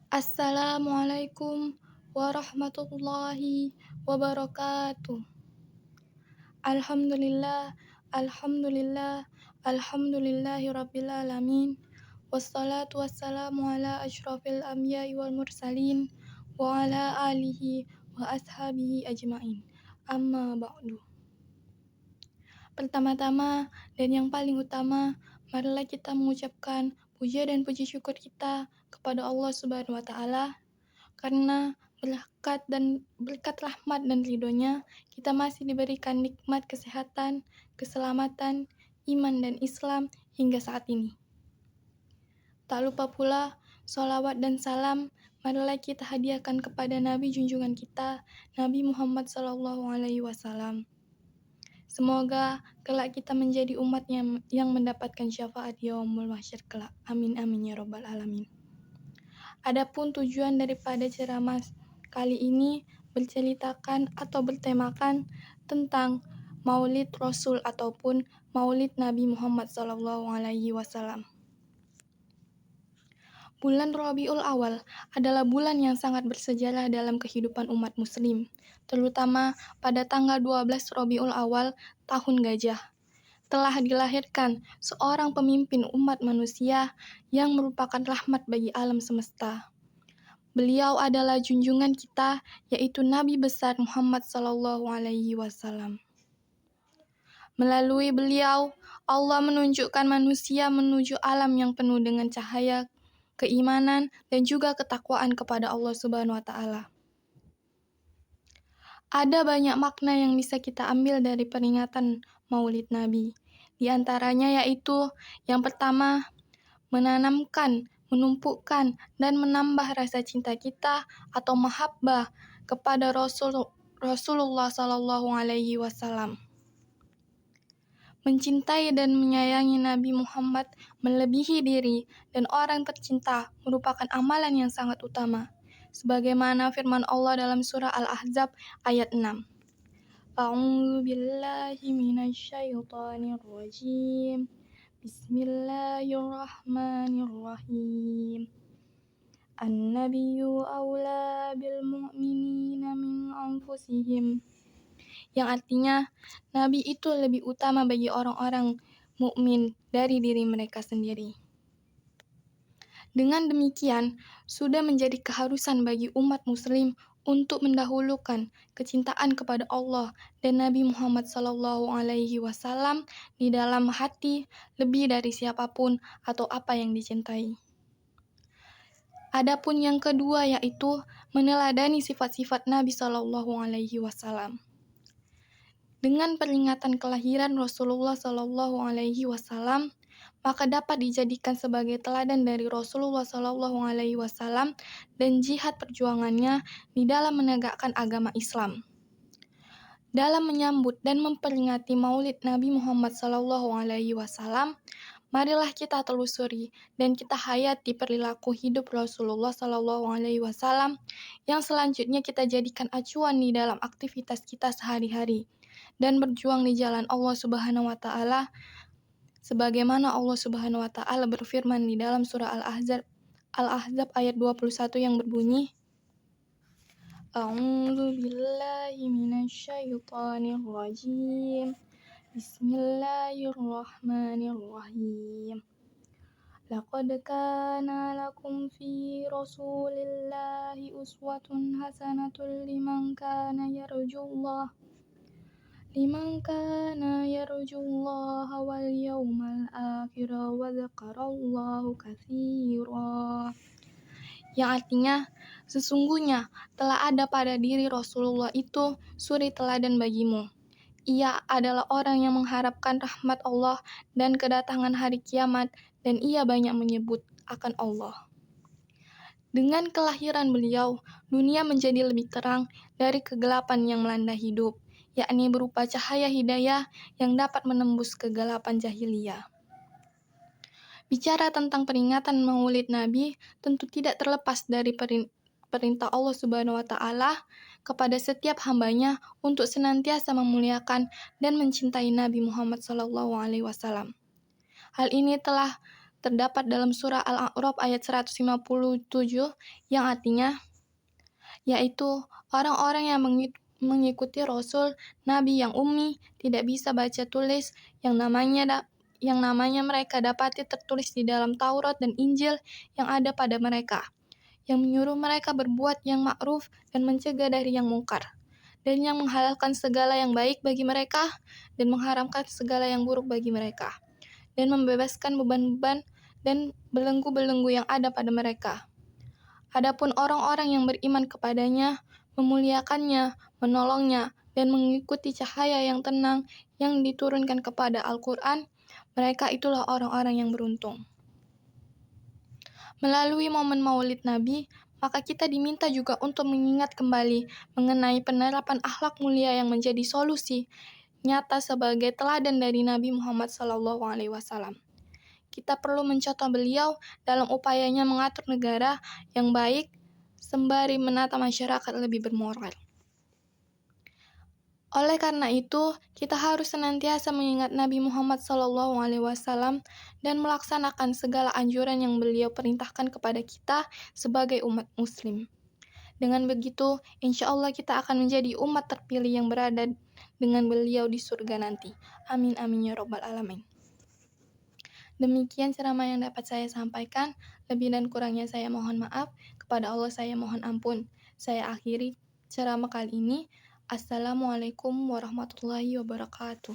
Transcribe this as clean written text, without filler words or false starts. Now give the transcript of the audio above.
Assalamualaikum warahmatullahi wabarakatuh. Alhamdulillah, alhamdulillah, alhamdulillahirabbil alamin. Wassalatu wassalamu ala asyrafil anbiya'i wal mursalin wa ala alihi wa ashabihi ajmain. Amma ba'du. Pertama-tama dan yang paling utama, marilah kita mengucapkan puja dan puji syukur kita kepada Allah Subhanahu wa taala karena berkat rahmat dan ridhonya kita masih diberikan nikmat kesehatan, keselamatan, iman dan Islam hingga saat ini. Tak lupa pula sholawat dan salam marilah kita hadiahkan kepada Nabi junjungan kita, Nabi Muhammad SAW. Semoga kelak kita menjadi umatnya yang mendapatkan syafaat yaumul mahsyar kelak. Amin amin ya rabbal alamin. Adapun tujuan daripada ceramah kali ini berceritakan atau bertemakan tentang Maulid Rasul ataupun Maulid Nabi Muhammad SAW. Bulan Rabiul Awal adalah bulan yang sangat bersejarah dalam kehidupan umat muslim, terutama pada tanggal 12 Rabiul Awal tahun Gajah. Telah dilahirkan seorang pemimpin umat manusia yang merupakan rahmat bagi alam semesta. Beliau adalah junjungan kita, yaitu Nabi besar Muhammad SAW. Melalui beliau, Allah menunjukkan manusia menuju alam yang penuh dengan cahaya, keimanan, dan juga ketakwaan kepada Allah Subhanahu wa taala. Ada banyak makna yang bisa kita ambil dari peringatan Maulid Nabi. Di antaranya yaitu yang pertama, menanamkan, menumpukan, dan menambah rasa cinta kita atau mahabbah kepada Rasulullah SAW. Mencintai dan menyayangi Nabi Muhammad melebihi diri dan orang tercinta merupakan amalan yang sangat utama. Sebagaimana firman Allah dalam surah Al-Ahzab ayat 6. A'udzu billahi minasyaitonir rajim. Bismillahirrahmanirrahim. An-nabiyyu aula bil mu'minina min anfusihim. Yang artinya, Nabi itu lebih utama bagi orang-orang mukmin dari diri mereka sendiri. Dengan demikian, sudah menjadi keharusan bagi umat muslim untuk mendahulukan kecintaan kepada Allah dan Nabi Muhammad SAW di dalam hati lebih dari siapapun atau apa yang dicintai. Adapun yang kedua yaitu meneladani sifat-sifat Nabi SAW. Dengan peringatan kelahiran Rasulullah SAW, maka dapat dijadikan sebagai teladan dari Rasulullah SAW dan jihad perjuangannya di dalam menegakkan agama Islam. Dalam menyambut dan memperingati Maulid Nabi Muhammad SAW, marilah kita telusuri dan kita hayati perilaku hidup Rasulullah SAW yang selanjutnya kita jadikan acuan di dalam aktivitas kita sehari-hari dan berjuang di jalan Allah Subhanahu wa taala sebagaimana Allah Subhanahu wa taala berfirman di dalam surah Al-Ahzab ayat 21 yang berbunyi A'udzu billahi minasyaitonir rajim. Bismillahirrahmanirrahim. Laqad kana lakum fi Rasulillahi uswatun hasanatun liman kana yarjullaha wal yawmal akhir wa dzakarallaha katsiran. Yang artinya, sesungguhnya telah ada pada diri Rasulullah itu suri teladan bagimu. Ia adalah orang yang mengharapkan rahmat Allah dan kedatangan hari kiamat, dan ia banyak menyebut akan Allah. Dengan kelahiran beliau, dunia menjadi lebih terang dari kegelapan yang melanda hidup, yakni berupa cahaya hidayah yang dapat menembus kegelapan jahiliyah. Bicara tentang peringatan Maulid Nabi tentu tidak terlepas dari perintah Allah Subhanahu wa taala kepada setiap hambanya untuk senantiasa memuliakan dan mencintai Nabi Muhammad SAW. Hal ini telah terdapat dalam surah Al-A'raf ayat 157 yang artinya yaitu orang-orang yang mengikuti Rasul Nabi yang ummi, tidak bisa baca tulis, yang namanya mereka dapati tertulis di dalam Taurat dan Injil yang ada pada mereka, yang menyuruh mereka berbuat yang ma'ruf dan mencegah dari yang mungkar, dan yang menghalalkan segala yang baik bagi mereka dan mengharamkan segala yang buruk bagi mereka, dan membebaskan beban-beban dan belenggu-belenggu yang ada pada mereka. Adapun orang-orang yang beriman kepadanya, memuliakannya, menolongnya, dan mengikuti cahaya yang tenang yang diturunkan kepada Al-Quran, mereka itulah orang-orang yang beruntung. Melalui momen Maulid Nabi, maka kita diminta juga untuk mengingat kembali mengenai penerapan akhlak mulia yang menjadi solusi nyata sebagai teladan dari Nabi Muhammad SAW. Kita perlu mencontoh beliau dalam upayanya mengatur negara yang baik sembari menata masyarakat lebih bermoral. Oleh karena itu, kita harus senantiasa mengingat Nabi Muhammad SAW dan melaksanakan segala anjuran yang beliau perintahkan kepada kita sebagai umat muslim. Dengan begitu, insya Allah kita akan menjadi umat terpilih yang berada dengan beliau di surga nanti. Amin amin ya robbal alamin. Demikian ceramah yang dapat saya sampaikan. Lebih dan kurangnya saya mohon maaf. Kepada Allah saya mohon ampun. Saya akhiri ceramah kali ini. Assalamualaikum warahmatullahi wabarakatuh.